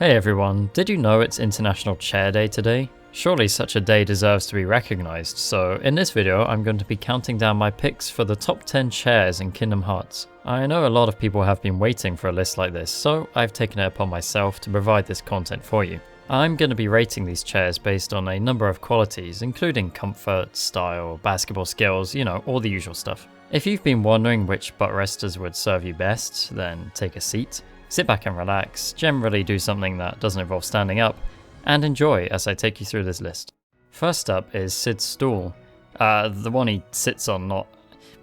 Hey everyone, did you know it's International Chair Day today? Surely such a day deserves to be recognised, so in this video I'm going to be counting down my picks for the top 10 chairs in Kingdom Hearts. I know a lot of people have been waiting for a list like this, so I've taken it upon myself to provide this content for you. I'm going to be rating these chairs based on a number of qualities, including comfort, style, basketball skills, all the usual stuff. If you've been wondering which butt resters would serve you best, then take a seat, sit back and relax, generally do something that doesn't involve standing up, and enjoy as I take you through this list. First up is Sid's stool. The one he sits on, not...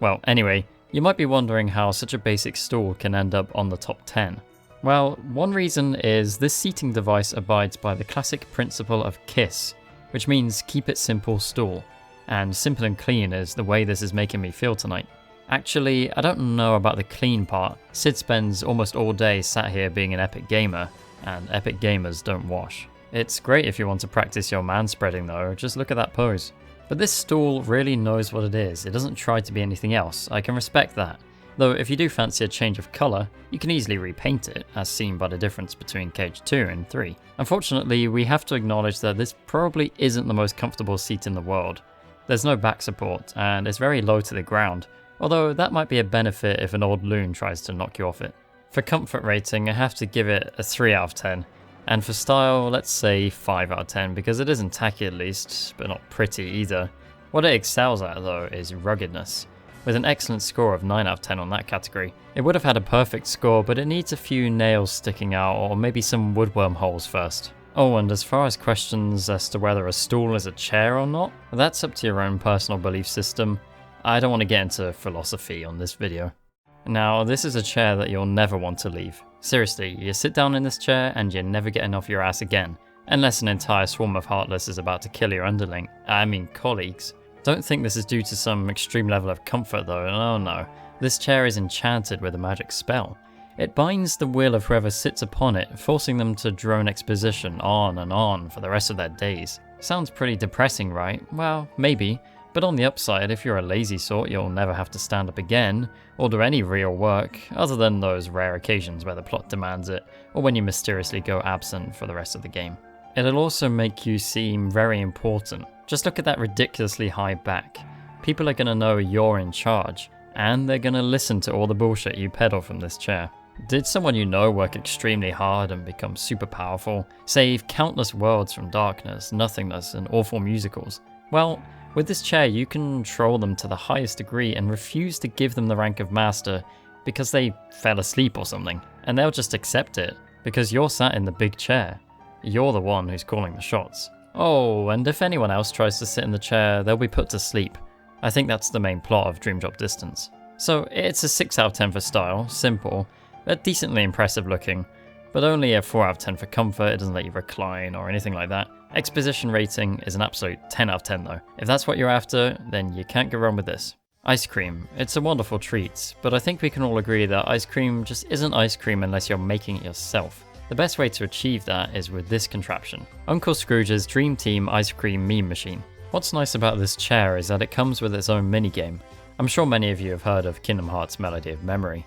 Well, anyway, you might be wondering how such a basic stool can end up on the top 10. Well, one reason is this seating device abides by the classic principle of KISS, which means keep it simple stool, and simple and clean is the way this is making me feel tonight. Actually, I don't know about the clean part. Sid spends almost all day sat here being an epic gamer, and epic gamers don't wash. It's great if you want to practice your manspreading though, just look at that pose. But this stool really knows what it is, it doesn't try to be anything else, I can respect that. Though if you do fancy a change of colour, you can easily repaint it, as seen by the difference between Cage 2 and 3. Unfortunately, we have to acknowledge that this probably isn't the most comfortable seat in the world. There's no back support, and it's very low to the ground, although that might be a benefit if an old loon tries to knock you off it. For comfort rating, I have to give it a 3 out of 10. And for style, let's say 5 out of 10, because it isn't tacky at least, but not pretty either. What it excels at though is ruggedness, with an excellent score of 9 out of 10 on that category. It would have had a perfect score, but it needs a few nails sticking out or maybe some woodworm holes first. Oh, and as far as questions as to whether a stool is a chair or not, that's up to your own personal belief system. I don't want to get into philosophy on this video. Now, this is a chair that you'll never want to leave. Seriously, you sit down in this chair and you're never getting off your ass again, unless an entire swarm of Heartless is about to kill your colleagues. Don't think this is due to some extreme level of comfort though, oh no. This chair is enchanted with a magic spell. It binds the will of whoever sits upon it, forcing them to drone exposition on and on for the rest of their days. Sounds pretty depressing, right? Well, maybe. But on the upside, if you're a lazy sort, you'll never have to stand up again, or do any real work, other than those rare occasions where the plot demands it, or when you mysteriously go absent for the rest of the game. It'll also make you seem very important. Just look at that ridiculously high back. People are gonna know you're in charge, and they're gonna listen to all the bullshit you peddle from this chair. Did someone you know work extremely hard and become super powerful, save countless worlds from darkness, nothingness, and awful musicals? Well, with this chair you can troll them to the highest degree and refuse to give them the rank of master because they fell asleep or something, and they'll just accept it, because you're sat in the big chair. You're the one who's calling the shots. Oh, and if anyone else tries to sit in the chair, they'll be put to sleep. I think that's the main plot of Dream Drop Distance. So it's a 6 out of 10 for style, simple, but decently impressive looking, but only a 4 out of 10 for comfort. It doesn't let you recline or anything like that. Exposition rating is an absolute 10 out of 10 though. If that's what you're after, then you can't go wrong with this. Ice cream. It's a wonderful treat, but I think we can all agree that ice cream just isn't ice cream unless you're making it yourself. The best way to achieve that is with this contraption. Uncle Scrooge's Dream Team Ice Cream Meme Machine. What's nice about this chair is that it comes with its own minigame. I'm sure many of you have heard of Kingdom Hearts Melody of Memory.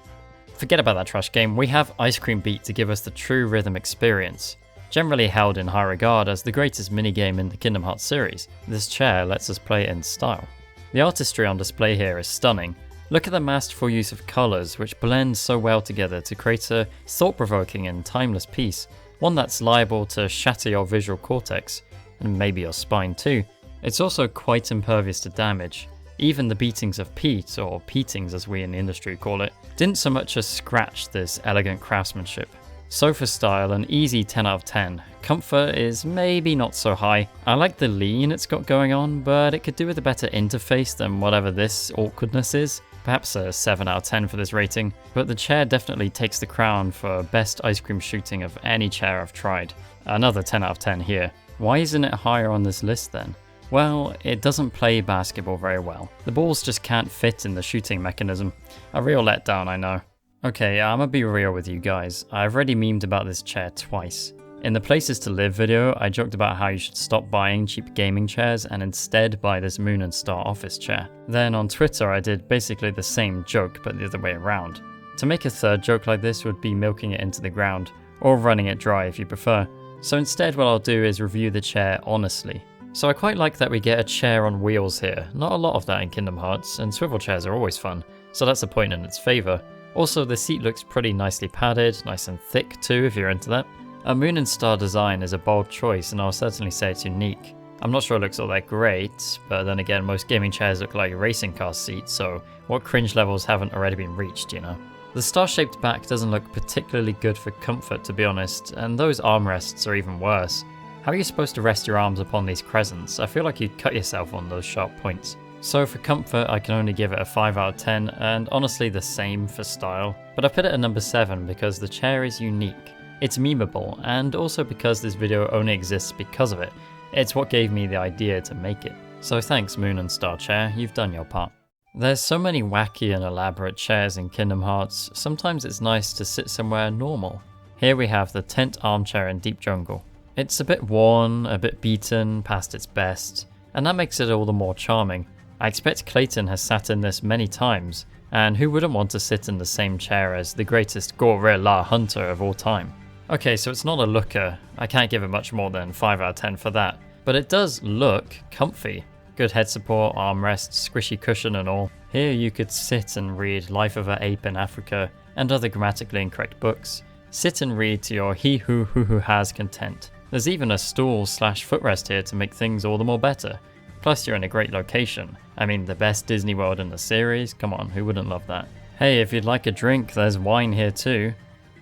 Forget about that trash game, we have Ice Cream Beat to give us the true rhythm experience. Generally held in high regard as the greatest minigame in the Kingdom Hearts series, this chair lets us play it in style. The artistry on display here is stunning. Look at the masterful use of colours which blend so well together to create a thought-provoking and timeless piece, one that's liable to shatter your visual cortex, and maybe your spine too. It's also quite impervious to damage. Even the beatings of Pete, or Peatings as we in the industry call it, didn't so much as scratch this elegant craftsmanship. So for style, an easy 10 out of 10. Comfort is maybe not so high. I like the lean it's got going on, but it could do with a better interface than whatever this awkwardness is. Perhaps a 7 out of 10 for this rating, but the chair definitely takes the crown for best ice cream shooting of any chair I've tried. Another 10 out of 10 here. Why isn't it higher on this list then? Well, it doesn't play basketball very well. The balls just can't fit in the shooting mechanism. A real letdown, I know. Okay, I'm gonna be real with you guys. I've already memed about this chair twice. In the Places to Live video, I joked about how you should stop buying cheap gaming chairs and instead buy this Moon and Star office chair. Then on Twitter I did basically the same joke but the other way around. To make a third joke like this would be milking it into the ground. or running it dry if you prefer. So instead what I'll do is review the chair honestly. So I quite like that we get a chair on wheels here. Not a lot of that in Kingdom Hearts, and swivel chairs are always fun, so that's a point in its favour. Also, the seat looks pretty nicely padded, nice and thick too if you're into that. A Moon and Star design is a bold choice, and I'll certainly say it's unique. I'm not sure it looks all that great, but then again most gaming chairs look like racing car seats, so what cringe levels haven't already been reached, you know? The star-shaped back doesn't look particularly good for comfort, to be honest, and those armrests are even worse. How are you supposed to rest your arms upon these crescents? I feel like you'd cut yourself on those sharp points. So for comfort, I can only give it a 5 out of 10, and honestly the same for style. But I put it at number 7 because the chair is unique. It's memeable, and also because this video only exists because of it. It's what gave me the idea to make it. So thanks Moon and Star Chair, you've done your part. There's so many wacky and elaborate chairs in Kingdom Hearts, sometimes it's nice to sit somewhere normal. Here we have the tent armchair in Deep Jungle. It's a bit worn, a bit beaten, past its best, and that makes it all the more charming. I expect Clayton has sat in this many times, and who wouldn't want to sit in the same chair as the greatest gorilla hunter of all time? Okay, so it's not a looker, I can't give it much more than 5 out of 10 for that, but it does look comfy. Good head support, armrests, squishy cushion and all. Here you could sit and read Life of an Ape in Africa and other grammatically incorrect books. Sit and read to your he who has content. There's even a stool/footrest here to make things all the more better. Plus you're in a great location. I mean, the best Disney World in the series, come on, who wouldn't love that? Hey, if you'd like a drink, there's wine here too.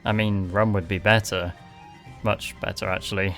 I mean, rum would be better. Much better actually.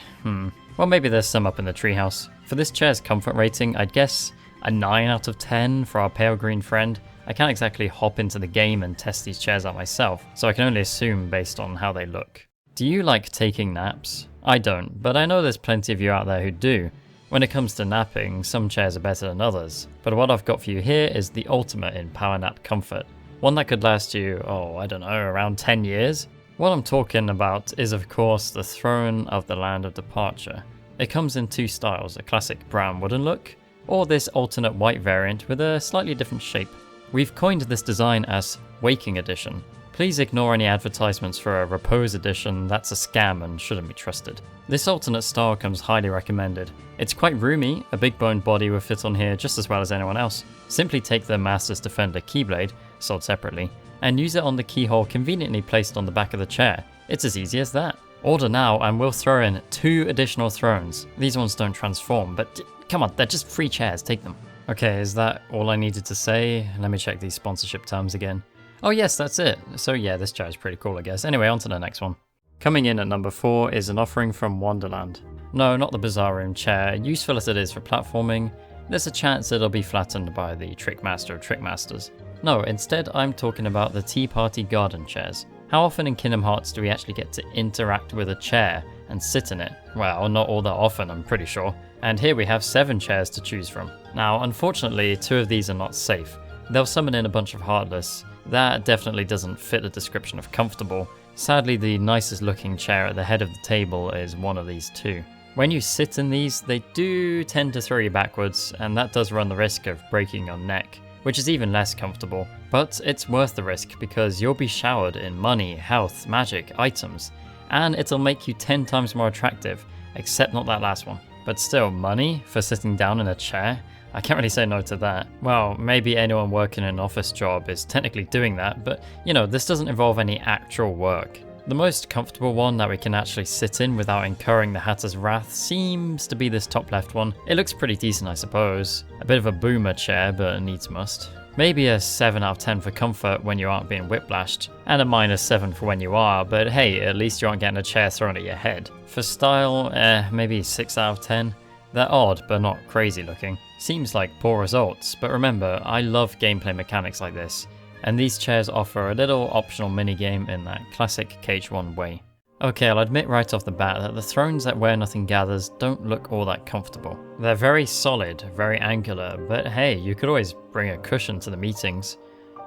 Well, maybe there's some up in the treehouse. For this chair's comfort rating, I'd guess a 9 out of 10 for our pale green friend. I can't exactly hop into the game and test these chairs out myself, so I can only assume based on how they look. Do you like taking naps? I don't, but I know there's plenty of you out there who do. When it comes to napping, some chairs are better than others, but what I've got for you here is the ultimate in power nap comfort. One that could last you, I don't know, around 10 years? What I'm talking about is of course the Throne of the Land of Depature. It comes in two styles, a classic brown wooden look, or this alternate white variant with a slightly different shape. We've coined this design as Waking Edition. Please ignore any advertisements for a Repose Edition, that's a scam and shouldn't be trusted. This alternate style comes highly recommended. It's quite roomy, a big boned body will fit on here just as well as anyone else. Simply take the Master's Defender keyblade, sold separately, and use it on the keyhole conveniently placed on the back of the chair. It's as easy as that. Order now and we'll throw in 2 additional thrones. These ones don't transform, but come on, they're just free chairs, take them. Okay, is that all I needed to say? Let me check these sponsorship terms again. Oh yes, that's it. So yeah, this chair is pretty cool I guess. Anyway, on to the next one. Coming in at number 4 is an offering from Wonderland. No, not the Bizarre Room chair, useful as it is for platforming, there's a chance it'll be flattened by the Trickmaster of Trickmasters. No, instead I'm talking about the Tea Party Garden chairs. How often in Kingdom Hearts do we actually get to interact with a chair and sit in it? Well, not all that often, I'm pretty sure. And here we have 7 chairs to choose from. Now, unfortunately, 2 of these are not safe. They'll summon in a bunch of Heartless. That definitely doesn't fit the description of comfortable. Sadly, the nicest looking chair at the head of the table is one of these 2. When you sit in these, they do tend to throw you backwards, and that does run the risk of breaking your neck, which is even less comfortable. But it's worth the risk because you'll be showered in money, health, magic, items, and it'll make you 10 times more attractive, except not that last one. But still, money for sitting down in a chair? I can't really say no to that. Well, maybe anyone working in an office job is technically doing that, but you know, this doesn't involve any actual work. The most comfortable one that we can actually sit in without incurring the Hatter's wrath seems to be this top left one. It looks pretty decent, I suppose. A bit of a boomer chair, but needs must. Maybe a 7 out of 10 for comfort when you aren't being whiplashed, and a -7 for when you are, but hey, at least you aren't getting a chair thrown at your head. For style, maybe 6 out of 10. They're odd, but not crazy looking. Seems like poor results, but remember, I love gameplay mechanics like this, and these chairs offer a little optional minigame in that classic KH1 way. Okay, I'll admit right off the bat that the thrones at Where Nothing Gathers don't look all that comfortable. They're very solid, very angular, but hey, you could always bring a cushion to the meetings.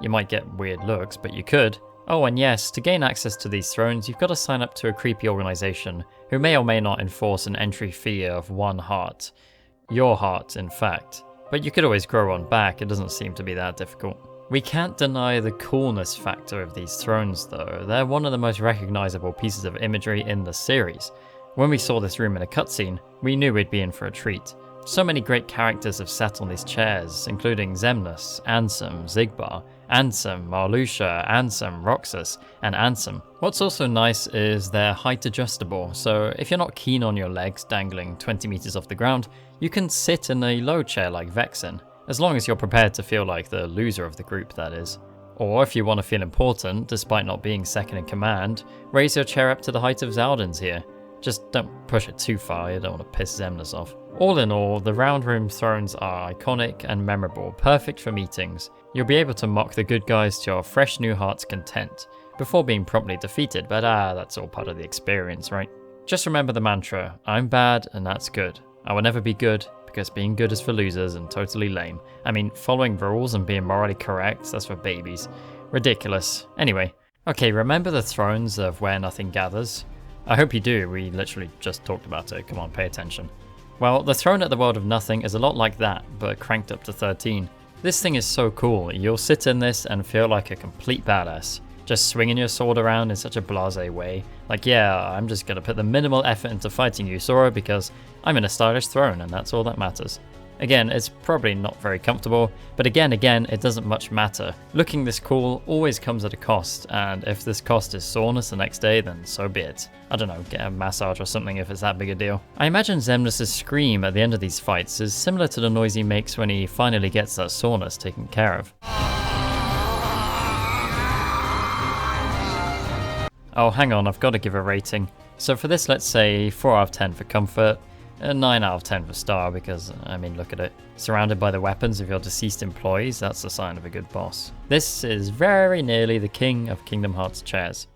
You might get weird looks, but you could. Oh, and yes, to gain access to these thrones, you've got to sign up to a creepy organisation who may or may not enforce an entry fee of 1 heart. Your heart, in fact. But you could always grow one back, it doesn't seem to be that difficult. We can't deny the coolness factor of these thrones though, they're one of the most recognisable pieces of imagery in the series. When we saw this room in a cutscene, we knew we'd be in for a treat. So many great characters have sat on these chairs, including Xemnas, Ansem, Xigbar, Ansem, Marluxia, Ansem, Roxas, and Ansem. What's also nice is they're height adjustable, so if you're not keen on your legs dangling 20 meters off the ground, you can sit in a low chair like Vexen, as long as you're prepared to feel like the loser of the group, that is. Or if you want to feel important, despite not being second in command, raise your chair up to the height of Zaldin's here. Just don't push it too far, you don't want to piss Xemnas off. All in all, the round room thrones are iconic and memorable, perfect for meetings. You'll be able to mock the good guys to your fresh new heart's content, before being promptly defeated, but that's all part of the experience, right? Just remember the mantra, I'm bad and that's good. I will never be good, because being good is for losers and totally lame. I mean, following rules and being morally correct, that's for babies. Ridiculous. Anyway, okay, remember the thrones of Where Nothing Gathers? I hope you do, we literally just talked about it, come on, pay attention. Well, the throne at the World of Nothing is a lot like that, but cranked up to 13. This thing is so cool, you'll sit in this and feel like a complete badass. Just swinging your sword around in such a blasé way. Like, yeah, I'm just gonna put the minimal effort into fighting you, Sora, because I'm in a stylish throne and that's all that matters. Again, it's probably not very comfortable, but again, it doesn't much matter. Looking this cool always comes at a cost, and if this cost is soreness the next day, then so be it. I don't know, get a massage or something if it's that big a deal. I imagine Xemnas' scream at the end of these fights is similar to the noise he makes when he finally gets that soreness taken care of. Oh, hang on, I've got to give a rating. So for this, let's say 4 out of 10 for comfort, a 9 out of 10 for star, because, I mean, look at it. Surrounded by the weapons of your deceased employees, that's the sign of a good boss. This is very nearly the king of Kingdom Hearts chairs.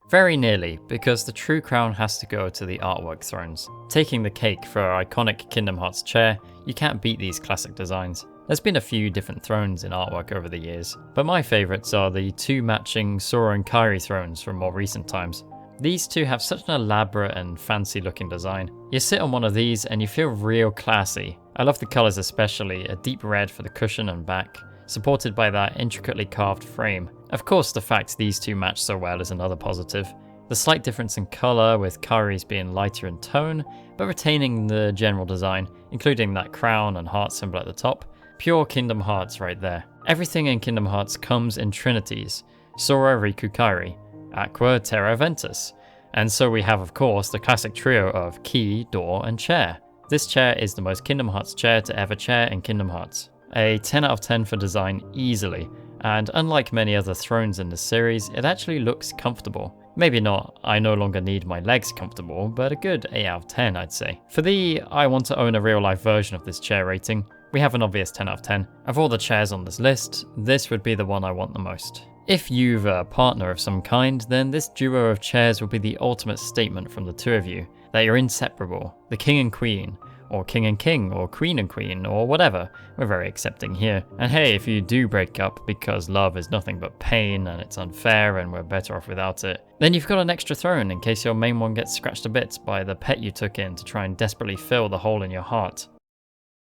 Very nearly, because the true crown has to go to the artwork thrones. Taking the cake for our iconic Kingdom Hearts chair, you can't beat these classic designs. There's been a few different thrones in artwork over the years, but my favourites are the 2 matching Sora and Kairi thrones from more recent times. These two have such an elaborate and fancy looking design. You sit on one of these and you feel real classy. I love the colours especially, a deep red for the cushion and back, supported by that intricately carved frame. Of course the fact these two match so well is another positive. The slight difference in colour, with Kairi's being lighter in tone, but retaining the general design, including that crown and heart symbol at the top. Pure Kingdom Hearts right there. Everything in Kingdom Hearts comes in trinities. Sora, Riku, Kairi. Aqua, Terra, Ventus. And so we have, of course, the classic trio of key, door, and chair. This chair is the most Kingdom Hearts chair to ever chair in Kingdom Hearts. A 10 out of 10 for design easily, and unlike many other thrones in this series, it actually looks comfortable. Maybe not, I no longer need my legs comfortable, but a good 8 out of 10 I'd say. For the I want to own a real life version of this chair rating, we have an obvious 10 out of 10. Of all the chairs on this list, this would be the one I want the most. If you've a partner of some kind, then this duo of chairs will be the ultimate statement from the two of you, that you're inseparable, the king and queen, or king and king, or queen and queen, or whatever. We're very accepting here. And hey, if you do break up because love is nothing but pain and it's unfair and we're better off without it, then you've got an extra throne in case your main one gets scratched to bits by the pet you took in to try and desperately fill the hole in your heart.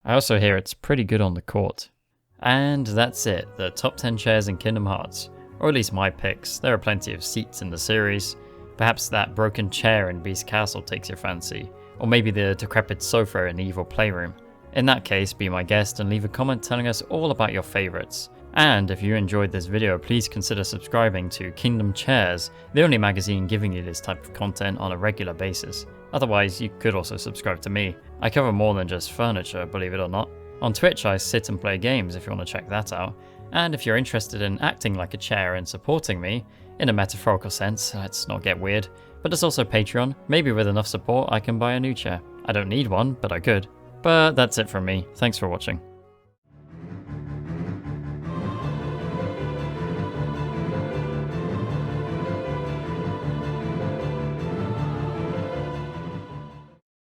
I also hear it's pretty good on the court. And that's it, the top 10 chairs in Kingdom Hearts. Or at least my picks. There are plenty of seats in the series. Perhaps that broken chair in Beast Castle takes your fancy. Or maybe the decrepit sofa in the Evil Playroom. In that case, be my guest and leave a comment telling us all about your favourites. And if you enjoyed this video, please consider subscribing to Kingdom Chairs, the only magazine giving you this type of content on a regular basis. Otherwise, you could also subscribe to me. I cover more than just furniture, believe it or not. On Twitch, I sit and play games if you want to check that out. And if you're interested in acting like a chair and supporting me, in a metaphorical sense, let's not get weird, but there's also Patreon. Maybe with enough support I can buy a new chair. I don't need one, but I could. But that's it from me. Thanks for watching.